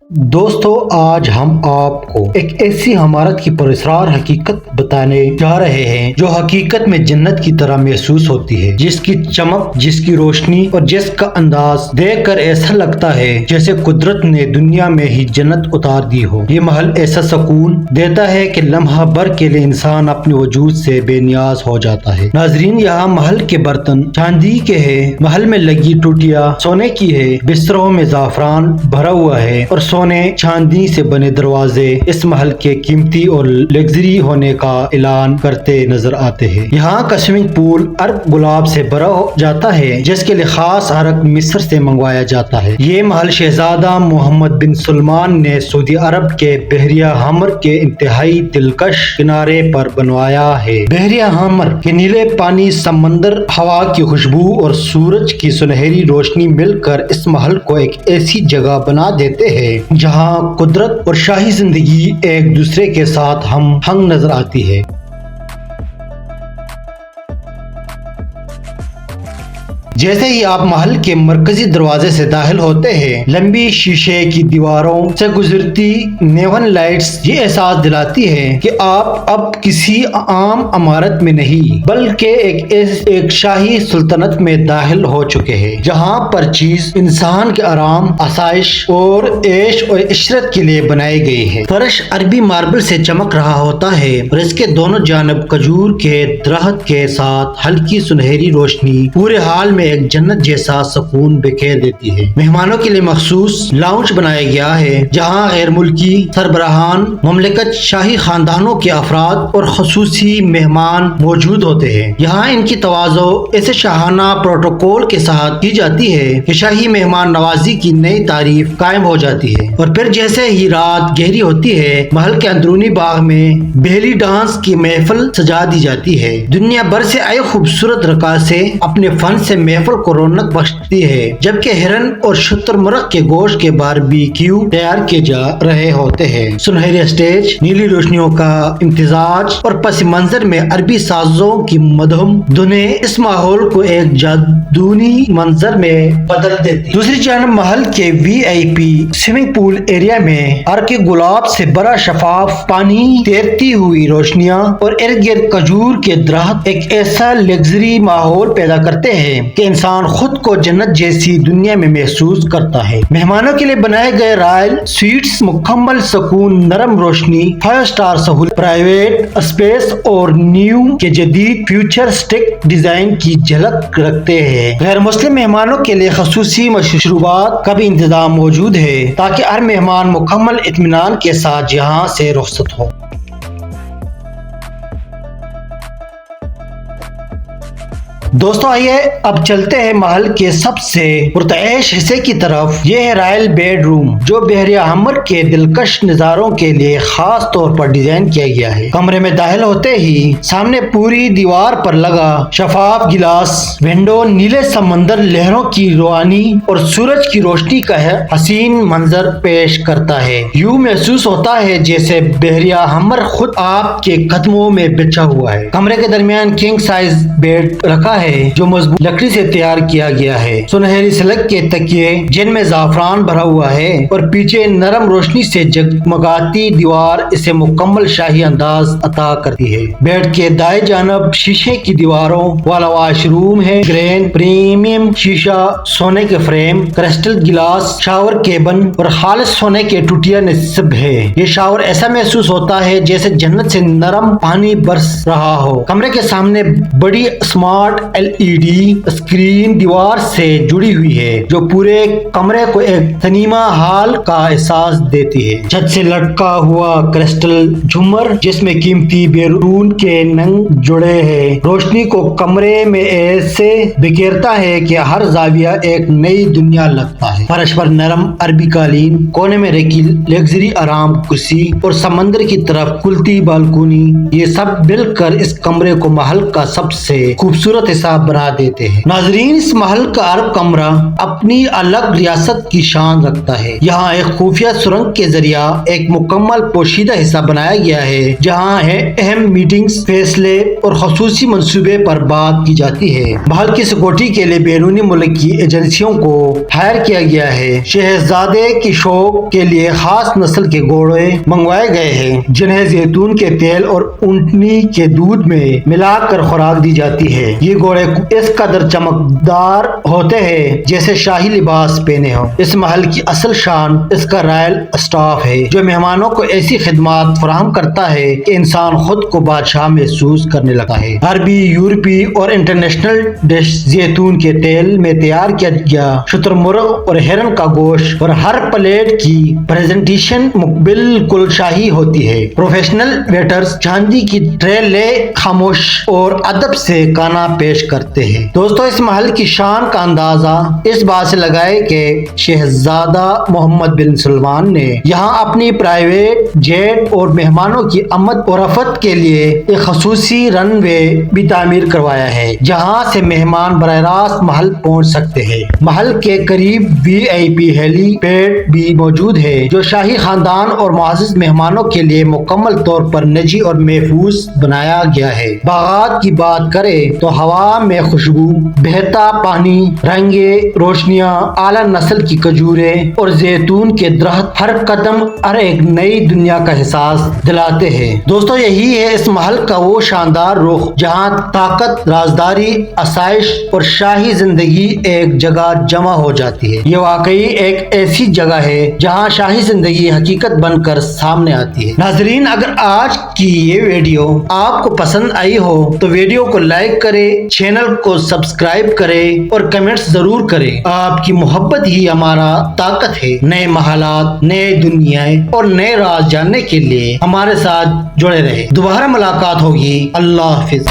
دوستو آج ہم آپ کو ایک ایسی عمارت کی پراسرار حقیقت بتانے جا رہے ہیں جو حقیقت میں جنت کی طرح محسوس ہوتی ہے، جس کی چمک، جس کی روشنی اور جس کا انداز دیکھ کر ایسا لگتا ہے جیسے قدرت نے دنیا میں ہی جنت اتار دی ہو۔ یہ محل ایسا سکون دیتا ہے کہ لمحہ بھر کے لیے انسان اپنے وجود سے بے نیاز ہو جاتا ہے۔ ناظرین، یہاں محل کے برتن چاندی کے ہیں، محل میں لگی ٹوٹیاں سونے کی ہے، بستروں میں زعفران بھرا ہوا ہے اور سونے چاندی سے بنے دروازے اس محل کے قیمتی اور لگژری ہونے کا اعلان کرتے نظر آتے ہیں۔ یہاں کا سوئمنگ پول عرب گلاب سے بھرا جاتا ہے، جس کے لیے خاص عرق مصر سے منگوایا جاتا ہے۔ یہ محل شہزادہ محمد بن سلمان نے سعودی عرب کے بحیرہ حمر کے انتہائی دلکش کنارے پر بنوایا ہے۔ بحیرہ حمر کے نیلے پانی، سمندر، ہوا کی خوشبو اور سورج کی سنہری روشنی مل کر اس محل کو ایک ایسی جگہ بنا دیتے ہیں جہاں قدرت اور شاہی زندگی ایک دوسرے کے ساتھ ہم آہنگ نظر آتی ہے۔ جیسے ہی آپ محل کے مرکزی دروازے سے داخل ہوتے ہیں، لمبی شیشے کی دیواروں سے گزرتی نیون لائٹس یہ احساس دلاتی ہے کہ آپ اب کسی عام عمارت میں نہیں بلکہ ایک شاہی سلطنت میں داخل ہو چکے ہیں، جہاں پر چیز انسان کے آرام، آسائش اور عیش و عشرت کے لیے بنائی گئی ہے۔ فرش عربی ماربل سے چمک رہا ہوتا ہے اور اس کے دونوں جانب کھجور کے درخت کے ساتھ ہلکی سنہری روشنی پورے حال میں ایک جنت جیسا سکون بکھیر دیتی ہے۔ مہمانوں کے لیے مخصوص لاؤنج بنایا گیا ہے جہاں غیر ملکی سربراہان مملکت، شاہی خاندانوں کے افراد اور خصوصی مہمان موجود ہوتے ہیں۔ یہاں ان کی تواضع ایسے شاہانہ پروٹوکول کے ساتھ کی جاتی ہے کہ شاہی مہمان نوازی کی نئی تعریف قائم ہو جاتی ہے۔ اور پھر جیسے ہی رات گہری ہوتی ہے، محل کے اندرونی باغ میں بیلی ڈانس کی محفل سجا دی جاتی ہے۔ دنیا بھر سے آئے خوبصورت رقاصے اپنے فن سے محفل کو رونق بخشتی ہے، جبکہ ہرن اور شتر مرغ کے گوشت کے باربیکیو تیار کیے جا رہے ہوتے ہیں۔ سنہری اسٹیج، نیلی روشنیوں کا امتزاج اور پس منظر میں عربی سازوں کی مدھم دھنیں اس ماحول کو ایک جادوئی منظر میں بدل دیتی۔ دوسری جانب محل کے وی آئی پی سوئمنگ پول ایریا میں عرق گلاب سے بھرا شفاف پانی، تیرتی ہوئی روشنیاں اور ارد گرد کھجور کے درخت ایک ایسا لگژری ماحول پیدا کرتے ہیں کہ انسان خود کو جنت جیسی دنیا میں محسوس کرتا ہے۔ مہمانوں کے لیے بنائے گئے رائل سویٹس مکمل سکون، نرم روشنی، 5 اسٹار سہولت، پرائیویٹ اسپیس اور نیو کے جدید فیوچرسٹک ڈیزائن کی جھلک رکھتے ہیں۔ غیر مسلم مہمانوں کے لیے خصوصی مشروبات کا بھی انتظام موجود ہے تاکہ ہر مہمان مکمل اطمینان کے ساتھ یہاں سے رخصت ہو۔ دوستو آئیے اب چلتے ہیں محل کے سب سے پرتعیش حصے کی طرف۔ یہ ہے رائل بیڈ روم، جو بحیرہ حمر کے دلکش نظاروں کے لیے خاص طور پر ڈیزائن کیا گیا ہے۔ کمرے میں داخل ہوتے ہی سامنے پوری دیوار پر لگا شفاف گلاس ونڈو نیلے سمندر، لہروں کی روانی اور سورج کی روشنی کا حسین منظر پیش کرتا ہے۔ یوں محسوس ہوتا ہے جیسے بحیرہ حمر خود آپ کے قدموں میں بچھا ہوا ہے۔ کمرے کے درمیان کنگ سائز بیڈ رکھا ہے جو مضبوط لکڑی سے تیار کیا گیا ہے۔ سنہری سلک کے تکیے جن میں زعفران بھرا ہوا ہے اور پیچھے نرم روشنی سے جگمگاتی دیوار اسے مکمل شاہی انداز عطا کرتی ہے۔ بیڈ کے دائیں جانب شیشے کی دیواروں والا واش روم ہے۔ گرین پریمیم شیشہ، سونے کے frame, crystal glass, shower cabin اور خالص سونے کے ٹوٹیاں نصب ہے۔ یہ شاور ایسا محسوس ہوتا ہے جیسے جنت سے نرم پانی برس رہا ہو۔ کمرے کے سامنے بڑی اسمارٹ LED اسکرین دیوار سے جڑی ہوئی ہے جو پورے کمرے کو ایک سنیما ہال کا احساس دیتی ہے۔ چھت سے لٹکا ہوا کرسٹل جھومر جس میں قیمتی بیرون کے نگ جڑے ہیں، روشنی کو کمرے میں ایسے بکھیرتا ہے کہ ہر زاویہ ایک نئی دنیا لگتا ہے۔ فرش پر نرم عربی قالین، کونے میں رکھی لگژری آرام کرسی اور سمندر کی طرف کھلتی بالکونی، یہ سب مل کر اس کمرے کو محل کا سب سے خوبصورت جیسا بنا دیتے ہیں۔ ناظرین، اس محل کا عرب کمرہ اپنی الگ ریاست کی شان رکھتا ہے۔ یہاں ایک خفیہ سرنگ کے ذریعہ ایک مکمل پوشیدہ حصہ بنایا گیا ہے جہاں اہم میٹنگز، فیصلے اور خصوصی منصوبے پر بات کی جاتی ہے۔ محل کی سیکورٹی کے لیے بیرونی ملک کی ایجنسیوں کو ہائر کیا گیا ہے۔ شہزادے کی شوق کے لیے خاص نسل کے گھوڑے منگوائے گئے ہیں جنہیں زیتون کے تیل اور اونٹنی کے دودھ میں ملا کر خوراک دی جاتی ہے۔ یہ گھوڑے اس قدر چمکدار ہوتے ہیں جیسے شاہی لباس پہنے ہوں۔ اس محل کی اصل شان اس کا رائل اسٹاف ہے جو مہمانوں کو ایسی خدمات فراہم کرتا ہے کہ انسان خود کو بادشاہ محسوس کرنے لگتا ہے۔ عربی، یورپی اور انٹرنیشنل ڈش زیتون کے تیل میں تیار کیا گیا شتر مرغ اور ہرن کا گوشت اور ہر پلیٹ کی پریزنٹیشن بالکل شاہی ہوتی ہے۔ پروفیشنل ویٹرز چاندی کی ٹرے لے خاموش اور ادب سے کھانا پیش کرتے ہیں۔ دوستو، اس محل کی شان کا اندازہ اس بات سے لگائے کہ شہزادہ محمد بن سلمان نے یہاں اپنی پرائیویٹ جیٹ اور مہمانوں کی آمد و رفت کے لیے ایک خصوصی رن وے بھی تعمیر کروایا ہے جہاں سے مہمان براہ راست محل پہنچ سکتے ہیں۔ محل کے قریب VIP ہیلی پیڈ بھی موجود ہے جو شاہی خاندان اور معزز مہمانوں کے لیے مکمل طور پر نجی اور محفوظ بنایا گیا ہے۔ باغات کی بات کریں تو ہوا میں خوشبو، بہتا پانی، رنگیں، روشنیاں، اعلیٰ نسل کی کھجوریں اور زیتون کے درخت ہر قدم ہر ایک نئی دنیا کا احساس دلاتے ہیں۔ دوستو، یہی ہے اس محل کا وہ شاندار رخ جہاں طاقت، رازداری، آسائش اور شاہی زندگی ایک جگہ جمع ہو جاتی ہے۔ یہ واقعی ایک ایسی جگہ ہے جہاں شاہی زندگی حقیقت بن کر سامنے آتی ہے۔ ناظرین، اگر آج کی یہ ویڈیو آپ کو پسند آئی ہو تو ویڈیو کو لائک کریں، چینل کو سبسکرائب کریں اور کمنٹس ضرور کریں۔ آپ کی محبت ہی ہمارا طاقت ہے۔ نئے محلات، نئے دنیائیں اور نئے راز جاننے کے لیے ہمارے ساتھ جڑے رہے۔ دوبارہ ملاقات ہوگی۔ اللہ حافظ۔